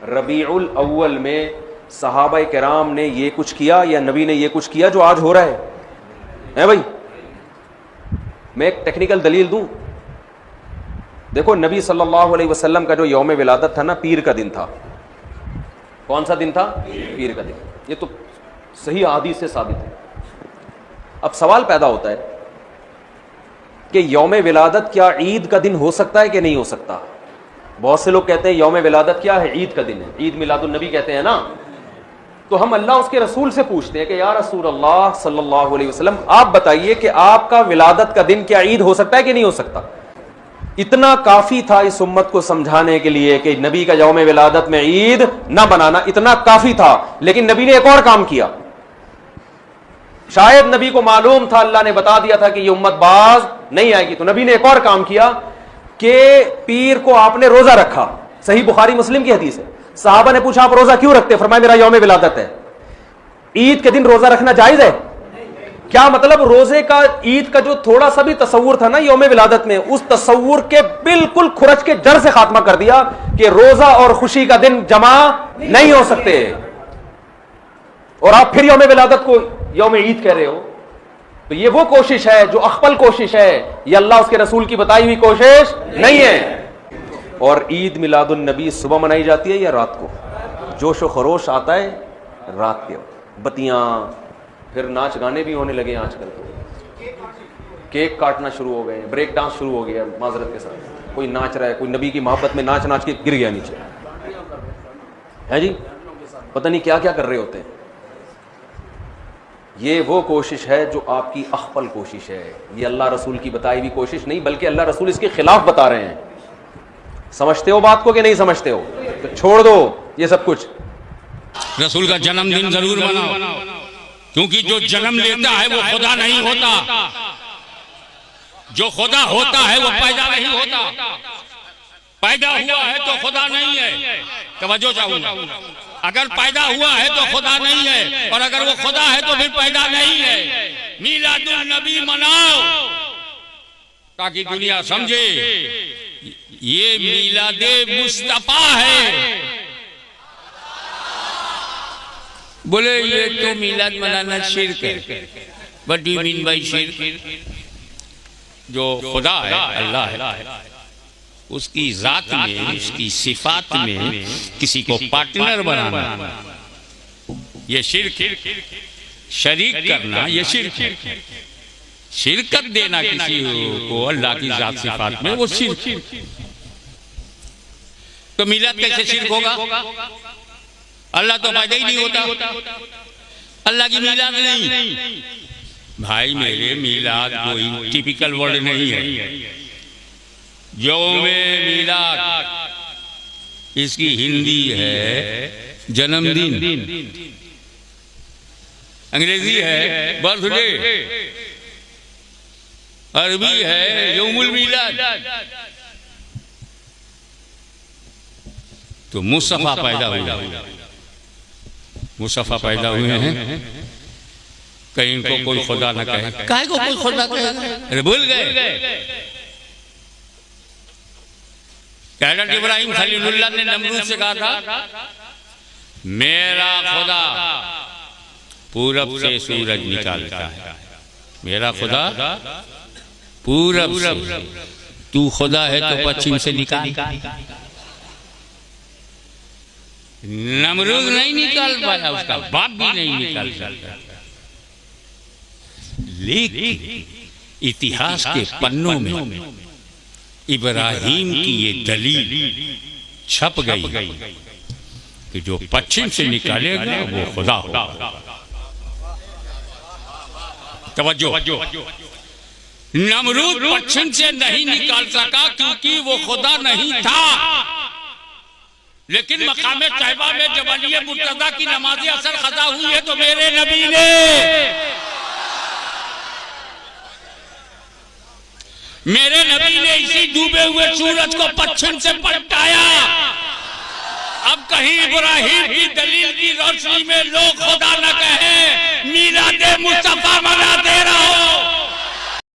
रबीउल अव्वल में सहाबा किराम ने ये कुछ किया या नबी ने ये कुछ किया जो आज हो रहा है भाई? मैं एक टेक्निकल दलील दूं। देखो, नबी सल्लल्लाहु अलैहि वसल्लम का जो यौम विलादत था ना, पीर का दिन था। कौन सा दिन था? पीर का दिन। ये तो सही हदीस से साबित है। अब सवाल पैदा होता है कि यौम विलादत क्या ईद का दिन हो सकता है कि नहीं हो सकता? बहुत से लोग कहते हैं यौम विलादत क्या है? ईद का दिन है, ईद मिलादुन नबी कहते हैं ना। तो हम अल्लाह उसके रसूल से पूछते हैं कि या रसूल अल्लाह सल्लल्लाहु अलैहि वसल्लम, आप बताइए कि आपका विलादत का दिन क्या ईद हो सकता है कि नहीं हो सकता? इतना काफी था इस उम्मत को समझाने के लिए कि नबी का यौम विलादत में ईद ना बनाना, इतना काफी था। लेकिन नबी ने एक और काम किया। शायद नबी को मालूम था, अल्लाह ने बता दिया था कि ये उम्मत बाज नहीं आएगी, तो नबी ने एक और काम किया कि पीर को आपने रोजा रखा। सही बुखारी मुस्लिम की हदीस है। साहबा ने पूछा, आप रोजा क्यों रखते? फरमाया, मेरा यौम विलादत है। ईद के दिन रोजा रखना जायज है? क्या मतलब? रोजे का, ईद का जो थोड़ा सा भी तस्वुर था ना यौम विलादत में, उस तस्वुर के बिल्कुल खुरच के जड़ से खात्मा कर दिया कि रोजा और खुशी का दिन जमा नहीं हो सकते। और आप फिर यौम विलादत को यौम ईद कह रहे हो। तो ये वो कोशिश है जो अख्फल कोशिश है, ये अल्लाह उसके रसूल की बताई हुई कोशिश नहीं है। और ईद मिलादुन नबी सुबह मनाई जाती है या रात को? जोश व खरोश आता है रात के वक्त, बत्तियां, फिर नाच गाने भी होने लगे आजकल। तो केक काटना शुरू हो गए, ब्रेक डांस शुरू हो गया माजरत के साथ। कोई नाच रहा है, कोई नबी की मोहब्बत में नाच नाच के गिर गया नीचे, है जी, पता नहीं क्या क्या कर रहे होते हैं। ये वो कोशिश है जो आपकी अख्फल कोशिश है। ये अल्लाह रसूल की बताई हुई कोशिश नहीं, बल्कि अल्लाह रसूल इसके खिलाफ बता रहे हैं। समझते हो बात को कि नहीं समझते हो? तो छोड़ दो ये सब कुछ। रसूल का जन्मदिन जरूर मनाओ, क्योंकि जो जन्म लेता है वो खुदा नहीं होता, जो खुदा होता है वो पैदा नहीं होता। पैदा हुआ है तो खुदा नहीं है। तवज्जो चाहूंगा, अगर पैदा हुआ है तो खुदा नहीं है, और अगर वो खुदा है तो फिर पैदा नहीं है। मीलादुन नबी मनाओ ताकि दुनिया समझे ये मीलादे मुस्तफा है। बोले ये तो मीलाद मनाना शिर्क है। What do you mean by शिर्क? जो खुदा है, अल्लाह है, उसकी जात में, उसकी सिफात में किसी को पार्टनर बनाना, ये शिर्क। शरीक करना ये शिर्क। शिरकत देना किसी को अल्लाह की जात सिफात में, वो शिर्क। तो मिलाद कैसे शिर्क होगा? अल्लाह तो पैदा ही नहीं होता, अल्लाह की मिलाद नहीं। भाई मेरे, मिलाद कोई टिपिकल वर्ड नहीं है। यौमे मिलाद इसकी हिंदी है जन्मदिन, अंग्रेजी है बर्थडे, अरबी है यौमुल मिलाद। तो मुस्तफा पैदा हुआ, मुस्तफा पैदा हुए हैं। कहीं इनको कोई खुदा ना कहे, काहे को कोई खुदा कहे? अरे भूल गए। हज़रत इब्राहिम खलीलुल्लाह ने नमरूद से कहा था, मेरा खुदा पूरब से सूरज निकालता है, मेरा खुदा पूरब से। तू खुदा है तो पश्चिम से निकाल। नमरूद नहीं निकाल पाया, उसका बाप भी नहीं निकाल सकता। लेकिन इतिहास के पन्नों में इब्राहिम की ये दलील छप गई कि जो पश्चिम से निकालेगा वो खुदा होगा। तवज्जो, नमरूद पश्चिम से नहीं निकाल सका क्योंकि वो खुदा नहीं था। लेकिन मकामे तैयबा में जब अली मुर्तजा की नमाज असर खजा हुई है तो मेरे नबी ने इसी डूबे हुए सूरज को पश्चिम से पलटाया। अब कहीं इब्राहिम की दलील की रोशनी में लोग खुदा न कहे, मीलादे मुस्तफा मना